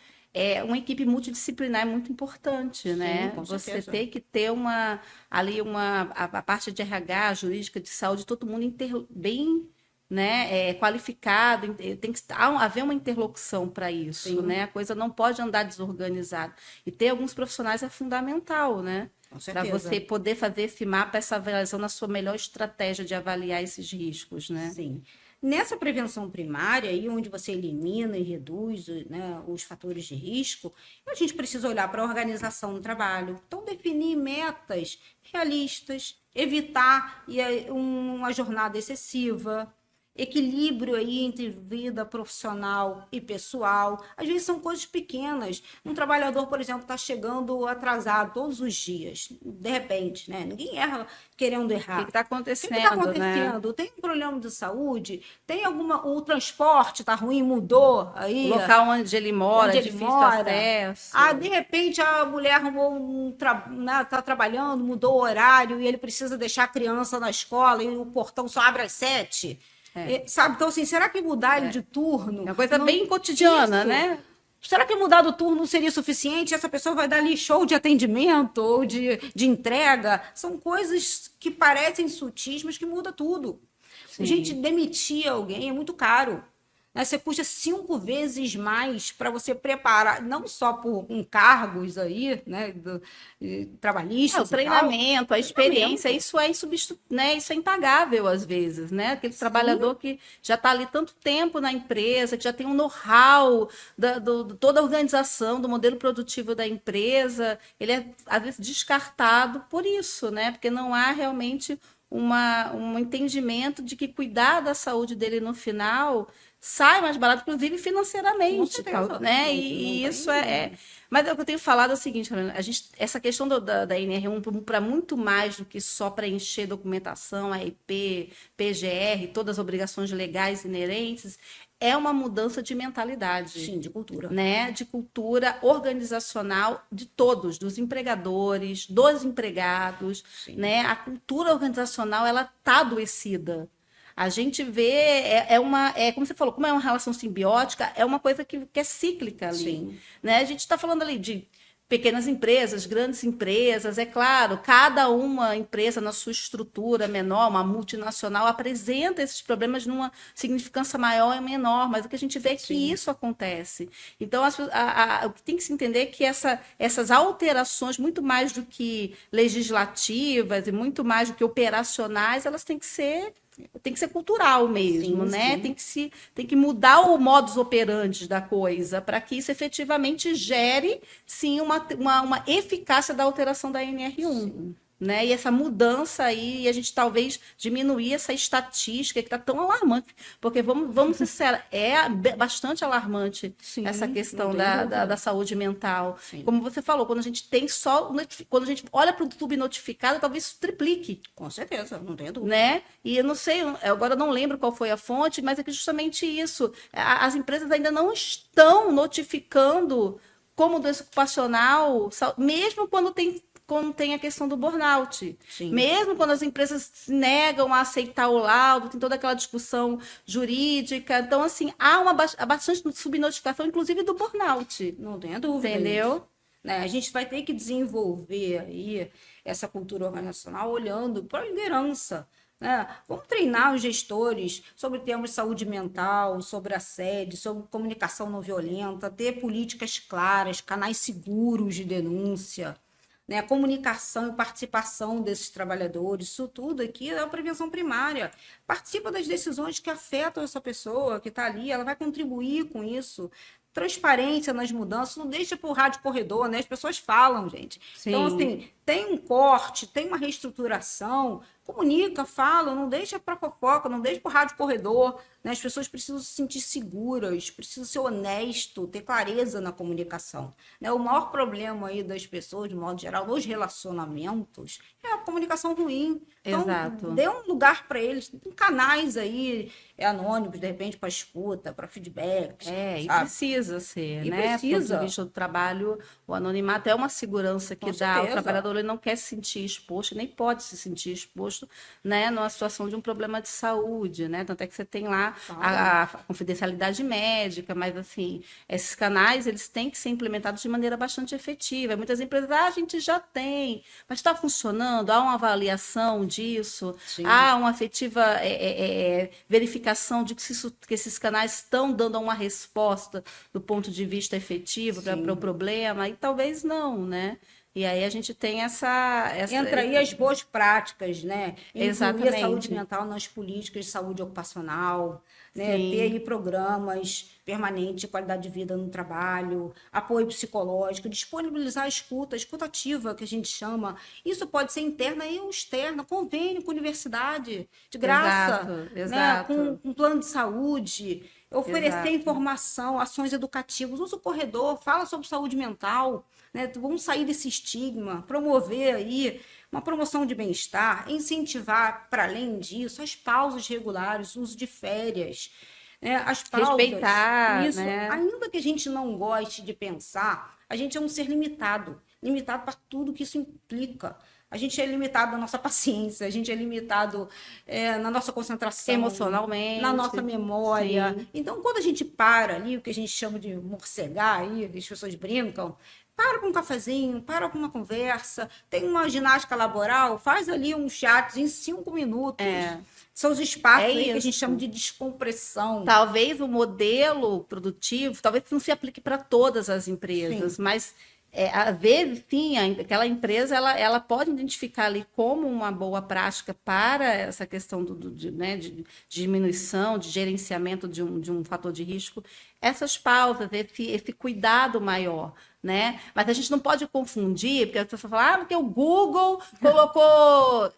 uma equipe multidisciplinar é muito importante, Sim, né? com Você certeza. tem que ter a parte de RH, jurídica, de saúde, todo mundo bem, né, qualificado, tem que haver uma interlocução para isso, Sim. né? A coisa não pode andar desorganizada. E ter alguns profissionais é fundamental, né? Para você poder fazer esse mapa, essa avaliação na sua melhor estratégia de avaliar esses riscos, né? Sim. Nessa prevenção primária, aí onde você elimina e reduz, né, os fatores de risco, a gente precisa olhar para a organização do trabalho. Então, definir metas realistas, evitar uma jornada excessiva, equilíbrio aí entre vida profissional e pessoal. Às vezes são coisas pequenas. Um trabalhador, por exemplo, está chegando atrasado todos os dias, de repente, né? Ninguém erra querendo errar. O que está acontecendo, O que está acontecendo? Né? Tem um problema de saúde? Tem o transporte está ruim, mudou aí? O local onde ele mora, difícil acesso. De repente a mulher arrumou tá trabalhando, mudou o horário e ele precisa deixar a criança na escola e o portão só abre às 7. Sabe? Então, assim, será que mudar ele de turno? É uma coisa bem cotidiana, isso, né? Será que mudar do turno seria suficiente? Essa pessoa vai dar ali show de atendimento ou de entrega? São coisas que parecem sutis, mas que muda tudo. Sim. Gente, demitir alguém é muito caro. Você puxa 5 vezes mais para você preparar, não só por cargos aí, né, trabalhistas. O treinamento, a experiência, isso é né, isso é impagável às vezes, né? Aquele Sim. trabalhador que já está ali tanto tempo na empresa, que já tem um know-how toda a organização, do modelo produtivo da empresa, ele é às vezes descartado por isso, né? Porque não há realmente um entendimento de que cuidar da saúde dele no final sai mais barato, inclusive financeiramente, né? E isso Mas o que eu tenho falado é o seguinte, essa questão da NR1 para muito mais do que só preencher documentação, RP, PGR, todas as obrigações legais inerentes, é uma mudança de mentalidade. Sim, de cultura. Né? De cultura organizacional de todos, dos empregadores, dos empregados, né? A cultura organizacional, ela está adoecida. A gente vê, como você falou, como é uma relação simbiótica, é uma coisa que é cíclica ali. Né? A gente está falando ali de pequenas empresas, grandes empresas, é claro, cada uma empresa na sua estrutura menor, uma multinacional, apresenta esses problemas numa significância maior e menor, mas o que a gente vê é que isso acontece. Então, o que tem que se entender é que essas alterações, muito mais do que legislativas e muito mais do que operacionais, elas têm que ser cultural mesmo, né? Sim. Tem que mudar o modus operandi da coisa para que isso efetivamente gere, sim, uma eficácia da alteração da NR1. Sim. Né? E essa mudança aí, a gente talvez diminuir essa estatística que está tão alarmante, porque vamos ser sinceros, é bastante alarmante essa questão da saúde mental. Sim. Como você falou, quando a gente tem quando a gente olha para o subnotificado, talvez isso triplique. Com certeza, não tenho dúvida. Né? E eu não sei, agora não lembro qual foi a fonte, mas é que justamente isso, as empresas ainda não estão notificando como doença ocupacional, mesmo quando tem a questão do burnout. Sim. Mesmo quando as empresas se negam a aceitar o laudo, tem toda aquela discussão jurídica. Então, assim, há bastante subnotificação, inclusive do burnout. Não tenha dúvida. Entendeu? Né? A gente vai ter que desenvolver aí essa cultura organizacional olhando para a liderança. Né? Vamos treinar os gestores sobre temas de saúde mental, sobre assédio, sobre comunicação não violenta, ter políticas claras, canais seguros de denúncia. Né, a comunicação e participação desses trabalhadores, isso tudo aqui é a prevenção primária. Participa das decisões que afetam essa pessoa que está ali, ela vai contribuir com isso. Transparência nas mudanças, não deixa para o rádio corredor, né? As pessoas falam, gente. Sim. Então, assim, tem um corte, tem uma reestruturação, comunica, fala, não deixa para fofoca, não deixa para o rádio corredor, né? As pessoas precisam se sentir seguras, precisam ser honesto, ter clareza na comunicação, né? O maior problema aí das pessoas, de modo geral, nos relacionamentos, é a comunicação ruim. Então, Exato. dê um lugar para eles, tem canais aí, anônimos, de repente, para escuta, para feedback. E precisa ser, E né? Do ponto precisa. de vista do trabalho, o anonimato é uma segurança que Com dá. O certeza. trabalhador ele não quer se sentir exposto, nem pode se sentir exposto, né? Numa situação de um problema de saúde, né? Tanto é que você tem lá a confidencialidade médica, mas assim, esses canais eles têm que ser implementados de maneira bastante efetiva. Muitas empresas, a gente já tem, mas está funcionando? Há uma avaliação disso? Sim. Há uma efetiva verificação de que esses canais estão dando uma resposta do ponto de vista efetivo para o problema? E talvez não, né? E aí a gente tem essa... Entra aí as boas práticas, né? Incluir Exatamente. a saúde mental nas políticas de saúde ocupacional, né? Sim. Ter aí programas permanentes de qualidade de vida no trabalho, apoio psicológico, disponibilizar a escuta ativa, que a gente chama. Isso pode ser interna e externa, convênio com a universidade, de graça, Exato. Né? Com plano de saúde, oferecer Exato. informação, ações educativas, usa o corredor, fala sobre saúde mental, né? Vamos sair desse estigma, promover aí uma promoção de bem-estar, incentivar, para além disso, as pausas regulares, o uso de férias, né? As pausas. Respeitar, isso, né? ainda que a gente não goste de pensar, a gente é um ser limitado para tudo que isso implica. A gente é limitado na nossa paciência, a gente é limitado na nossa concentração, emocionalmente, na nossa memória. Sim. Então, quando a gente para ali, o que a gente chama de morcegar, aí, as pessoas brincam, para com um cafezinho, para com uma conversa, tem uma ginástica laboral, faz ali um chat em 5 minutos. São os espaços aí que a gente chama de descompressão. Talvez o modelo produtivo, talvez não se aplique para todas as empresas, Sim. mas às vezes, sim, aquela empresa ela pode identificar ali como uma boa prática para essa questão né, de diminuição, de gerenciamento de um fator de risco, essas pausas, esse cuidado maior. Né? Mas a gente não pode confundir, porque a pessoa fala, porque o Google colocou,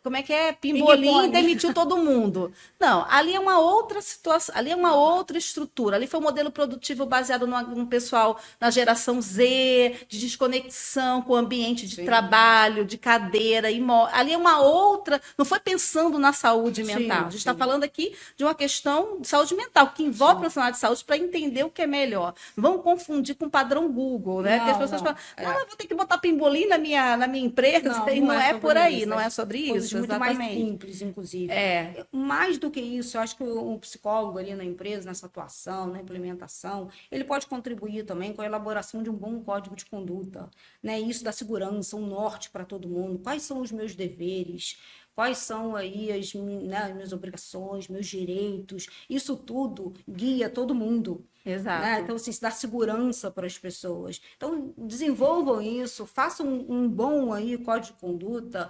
pimbolim e demitiu todo mundo. Não, ali é uma outra situação, ali é uma outra estrutura, ali foi um modelo produtivo baseado no pessoal na geração Z, de desconexão com o ambiente de trabalho, de cadeira, ali é uma outra, não foi pensando na saúde mental, a gente está falando aqui de uma questão de saúde mental, que envolve profissional de saúde para entender o que é melhor. Vamos confundir com o padrão Google, né? Porque as pessoas falam, eu vou ter que botar pimbolim na minha empresa, e não é por aí, não é sobre isso. Muito mais simples, inclusive. Mais do que isso, eu acho que um psicólogo ali na empresa, nessa atuação, na implementação, ele pode contribuir também com a elaboração de um bom código de conduta, né? Isso da segurança, um norte para todo mundo, quais são os meus deveres, quais são aí as minhas obrigações, meus direitos, isso tudo guia todo mundo. Exato. Né? Então, assim, dá segurança para as pessoas. Então, desenvolvam isso, façam um bom aí código de conduta,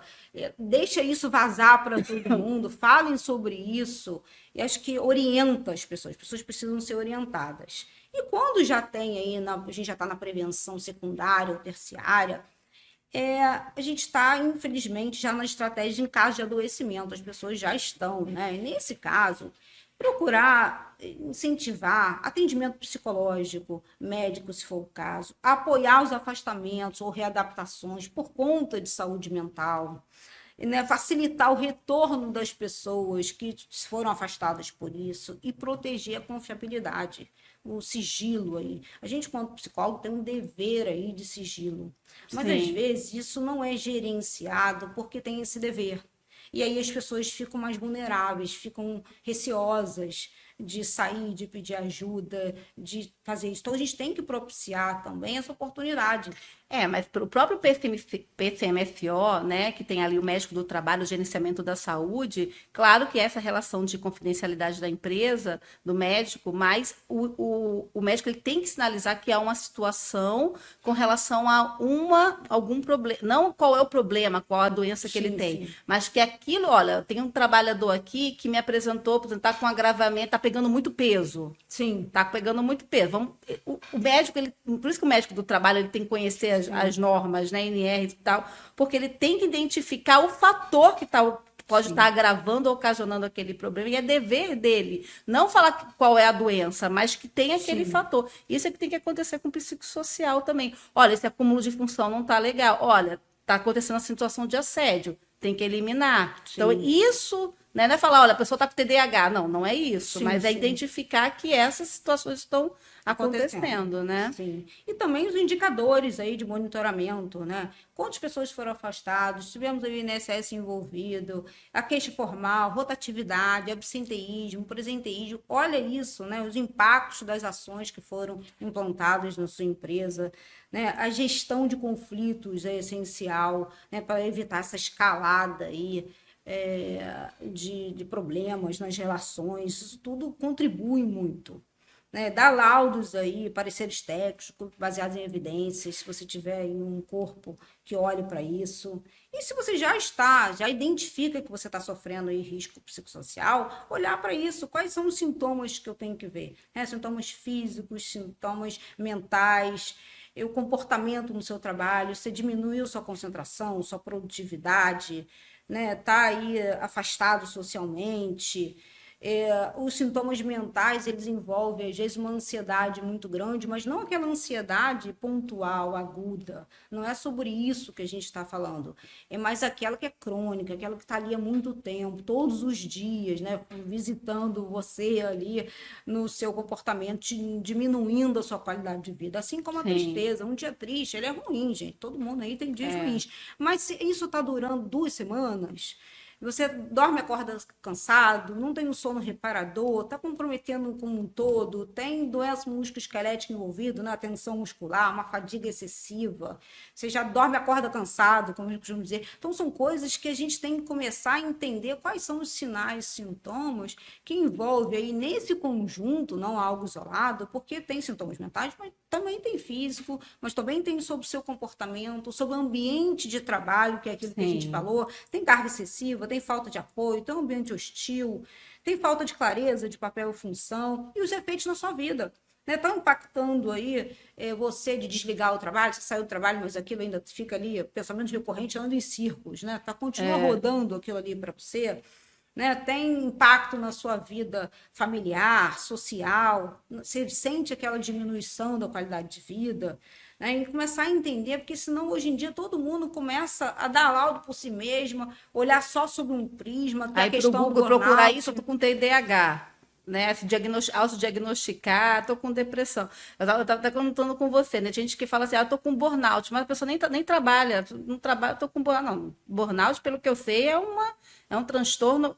deixa isso vazar para todo mundo, falem sobre isso, e acho que orienta as pessoas precisam ser orientadas. E quando já tem aí, a gente já está na prevenção secundária ou terciária, a gente está, infelizmente, já na estratégia em caso de adoecimento, as pessoas já estão, né? E nesse caso, procurar incentivar atendimento psicológico, médico, se for o caso, apoiar os afastamentos ou readaptações por conta de saúde mental, né? Facilitar o retorno das pessoas que foram afastadas por isso e proteger a confiabilidade, o sigilo aí. A gente, quanto psicólogo, tem um dever aí de sigilo, mas às vezes isso não é gerenciado porque tem esse dever. E aí as pessoas ficam mais vulneráveis, ficam receosas de sair, de pedir ajuda, de fazer isso. Então, a gente tem que propiciar também essa oportunidade. Mas para o próprio PCMSO, né, que tem ali o médico do trabalho, o gerenciamento da saúde, claro que essa relação de confidencialidade da empresa, do médico, mas o médico ele tem que sinalizar que há uma situação com relação a algum problema, não qual é o problema, qual a doença que ele tem, mas que aquilo, olha, tem um trabalhador aqui que me apresentou, por exemplo, está com agravamento, está pegando muito peso. Sim. Tá pegando muito peso. O médico, por isso que o médico do trabalho ele tem que conhecer as normas, né, NR e tal, porque ele tem que identificar o fator que pode estar agravando ou ocasionando aquele problema, e é dever dele não falar qual é a doença, mas que tem aquele fator. Isso é que tem que acontecer com o psicossocial também. Olha, esse acúmulo de função não está legal. Olha, está acontecendo a situação de assédio, tem que eliminar. Sim. Então, isso, né, não é falar, olha, a pessoa está com TDAH. Não, não é isso, mas é identificar que essas situações estão acontecendo, né? Sim. E também os indicadores aí de monitoramento, né? Quantas pessoas foram afastadas, tivemos aí o INSS envolvido, a queixa formal, rotatividade, absenteísmo, presenteísmo. Olha isso, né? Os impactos das ações que foram implantadas na sua empresa, né? A gestão de conflitos é essencial, né? Para evitar essa escalada aí de problemas nas relações. Isso tudo contribui muito. Né, dar laudos aí, pareceres técnicos, baseados em evidências, se você tiver aí um corpo que olhe para isso. E se você já identifica que você está sofrendo aí risco psicossocial, olhar para isso, quais são os sintomas que eu tenho que ver? Né? Sintomas físicos, sintomas mentais, o comportamento no seu trabalho, você diminuiu sua concentração, sua produtividade, né? Tá aí afastado socialmente. Os sintomas mentais, eles envolvem, às vezes, uma ansiedade muito grande, mas não aquela ansiedade pontual, aguda. Não é sobre isso que a gente está falando. É mais aquela que é crônica, aquela que está ali há muito tempo, todos os dias, né, visitando você ali no seu comportamento, diminuindo a sua qualidade de vida. Assim como a tristeza. Um dia triste, ele é ruim, gente. Todo mundo aí tem dias ruins. Mas se isso está durando 2 semanas... Você dorme, acorda cansado, não tem um sono reparador, está comprometendo como um todo, tem doença musculoesquelética envolvida, né? Tensão muscular, uma fadiga excessiva, você já dorme, acorda cansado, como a gente costuma dizer. Então, são coisas que a gente tem que começar a entender quais são os sinais, sintomas que envolvem aí nesse conjunto, não algo isolado, porque tem sintomas mentais, mas também tem físico, mas também tem sobre o seu comportamento, sobre o ambiente de trabalho, que é aquilo que a gente falou, tem carga excessiva, tem falta de apoio, tem um ambiente hostil, tem falta de clareza de papel e função, e os efeitos na sua vida. Estão impactando aí você de desligar o trabalho, você saiu do trabalho, mas aquilo ainda fica ali, pensamento recorrente, anda em círculos, né? Continua rodando aquilo ali para você. Né? Tem impacto na sua vida familiar, social, você sente aquela diminuição da qualidade de vida, né? E começar a entender, porque senão hoje em dia todo mundo começa a dar laudo por si mesma, olhar só sobre um prisma, que é a questão do burnout. Procurar isso, eu estou com TDAH. Né, autodiagnosticar, estou com depressão. Eu estava até contando com você, né? Tem gente que fala assim, estou com burnout, mas a pessoa nem trabalha, não trabalha, estou com burnout. Não, burnout, pelo que eu sei, é um transtorno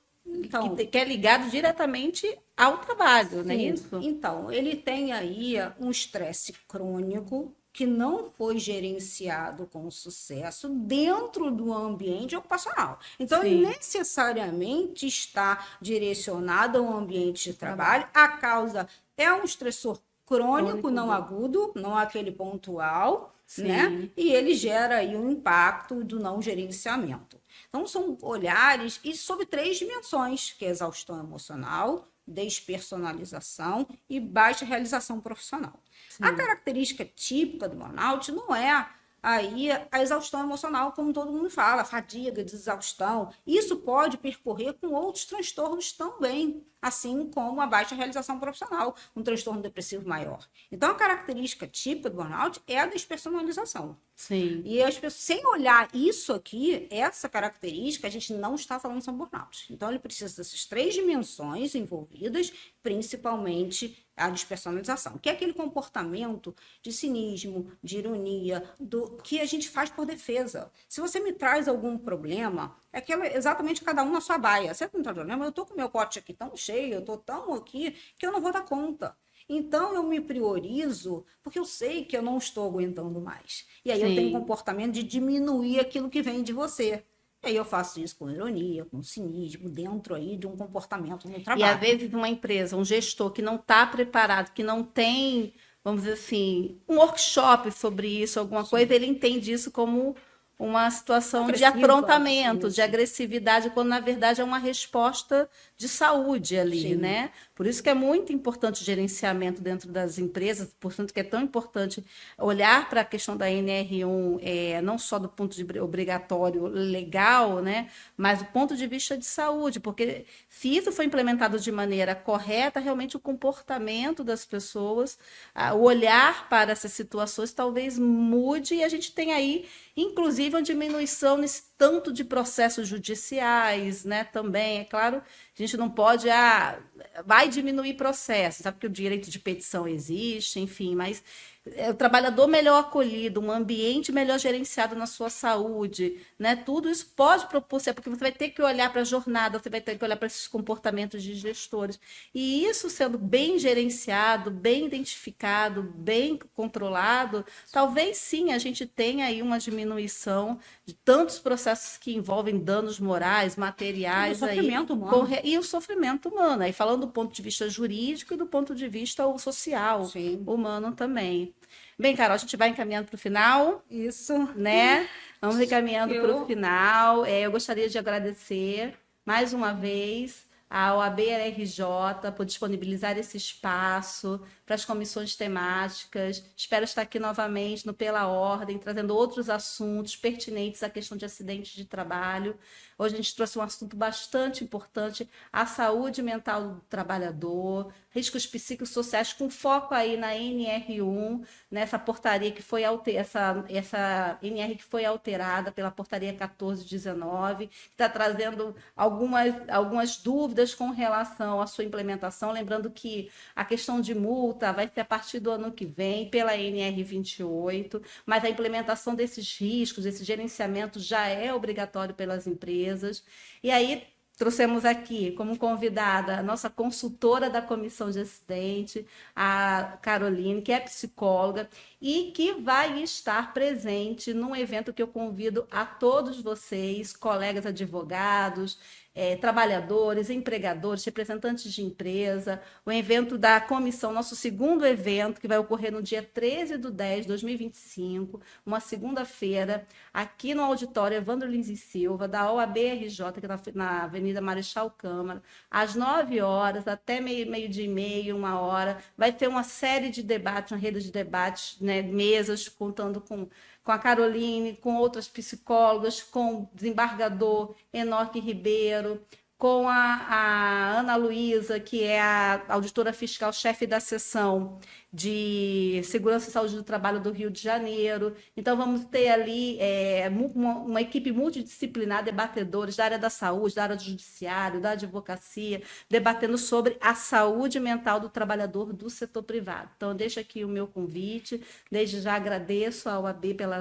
que é ligado diretamente ao trabalho, não é isso? Então, ele tem aí um estresse crônico que não foi gerenciado com sucesso dentro do ambiente ocupacional. Então, ele necessariamente está direcionado ao ambiente de trabalho. A causa é um estressor crônico, não agudo, não aquele pontual, né? E ele gera aí um impacto do não gerenciamento. Então, são olhares e sobre 3 dimensões, que é exaustão emocional, despersonalização e baixa realização profissional. A característica típica do burnout não é aí a exaustão emocional, como todo mundo fala, fadiga, exaustão. Isso pode percorrer com outros transtornos também, assim como a baixa realização profissional, um transtorno depressivo maior. Então, a característica típica do burnout é a despersonalização. Sim. E as pessoas, sem olhar isso aqui, essa característica, a gente não está falando sobre burnout. Então, ele precisa dessas 3 dimensões envolvidas, principalmente a despersonalização, que é aquele comportamento de cinismo, de ironia, que a gente faz por defesa. Se você me traz algum problema, é exatamente cada um na sua baia. Você não tem problema, eu estou com o meu pote aqui tão cheio, eu estou tão aqui, que eu não vou dar conta. Então, eu me priorizo porque eu sei que eu não estou aguentando mais. E aí eu tenho um comportamento de diminuir aquilo que vem de você. E aí eu faço isso com ironia, com cinismo, dentro aí de um comportamento no trabalho. E às vezes uma empresa, um gestor que não está preparado, que não tem, vamos dizer assim, um workshop sobre isso, alguma coisa, ele entende isso como uma situação de Agressiva, aprontamento, de isso. agressividade, quando na verdade é uma resposta de saúde ali, Sim. né? Por isso que é muito importante o gerenciamento dentro das empresas, portanto que é tão importante olhar para a questão da NR1, não só do ponto de obrigatório legal, né? Mas do ponto de vista de saúde, porque se isso for implementado de maneira correta, realmente o comportamento das pessoas, o olhar para essas situações talvez mude e a gente tem aí, inclusive, uma diminuição nesse tanto de processos judiciais, né? Também, é claro, a gente não pode, vai diminuir processos, sabe que o direito de petição existe, enfim, mas o trabalhador melhor acolhido, um ambiente melhor gerenciado na sua saúde, né? Tudo isso pode propor, porque você vai ter que olhar para a jornada, você vai ter que olhar para esses comportamentos de gestores. E isso sendo bem gerenciado, bem identificado, bem controlado, talvez sim a gente tenha aí uma diminuição de tantos processos que envolvem danos morais, materiais, E o sofrimento humano. E o sofrimento humano. Aí falando do ponto de vista jurídico e do ponto de vista social, Sim. humano também. Bem, Carol, a gente vai encaminhando para o final, Isso. né? Vamos encaminhando para o Eu final. Eu gostaria de agradecer mais uma vez ao ABRJ por disponibilizar esse espaço para as comissões temáticas. Espero estar aqui novamente no Pela Ordem, trazendo outros assuntos pertinentes à questão de acidentes de trabalho. Hoje a gente trouxe um assunto bastante importante, a saúde mental do trabalhador, riscos psicossociais, com foco aí na NR1, nessa portaria que foi essa NR que foi alterada pela portaria 1419, que está trazendo algumas dúvidas com relação à sua implementação. Lembrando que a questão de multa vai ser a partir do ano que vem, pela NR 28, mas a implementação desses riscos, esse gerenciamento já é obrigatório pelas empresas. E aí trouxemos aqui como convidada a nossa consultora da comissão de acidente, a Caroline, que é psicóloga e que vai estar presente num evento que eu convido a todos vocês, colegas advogados, trabalhadores, empregadores, representantes de empresa, o evento da comissão, nosso segundo evento, que vai ocorrer no dia 13/10/2025, uma segunda-feira, aqui no auditório Evandro Lins e Silva, da OAB-RJ, que é na Avenida Marechal Câmara, às 9 horas, até meio-dia e meio, 1 hora, vai ter uma série de debates, uma rede de debates, né, mesas, contando com a Caroline, com outras psicólogas, com o desembargador Enoque Ribeiro, com a Ana Luísa, que é a auditora fiscal-chefe da seção de Segurança e Saúde do Trabalho do Rio de Janeiro. Então, vamos ter ali uma equipe multidisciplinar, debatedores da área da saúde, da área do judiciário, da advocacia, debatendo sobre a saúde mental do trabalhador do setor privado. Então, deixo aqui o meu convite, desde já agradeço ao AB pelo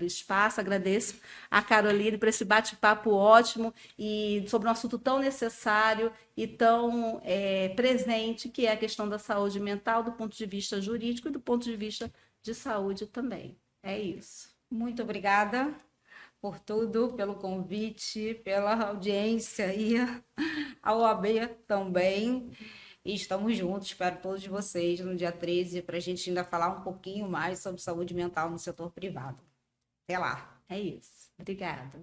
espaço, agradeço a Caroline por esse bate-papo ótimo e sobre um assunto tão necessário e tão presente, que é a questão da saúde mental do ponto de vista jurídico e do ponto de vista de saúde também. É isso. muito obrigada por tudo, pelo convite, pela audiência e a OAB também. E estamos juntos, espero todos vocês no dia 13 para a gente ainda falar um pouquinho mais sobre saúde mental no setor privado. Até lá. É isso. Obrigada.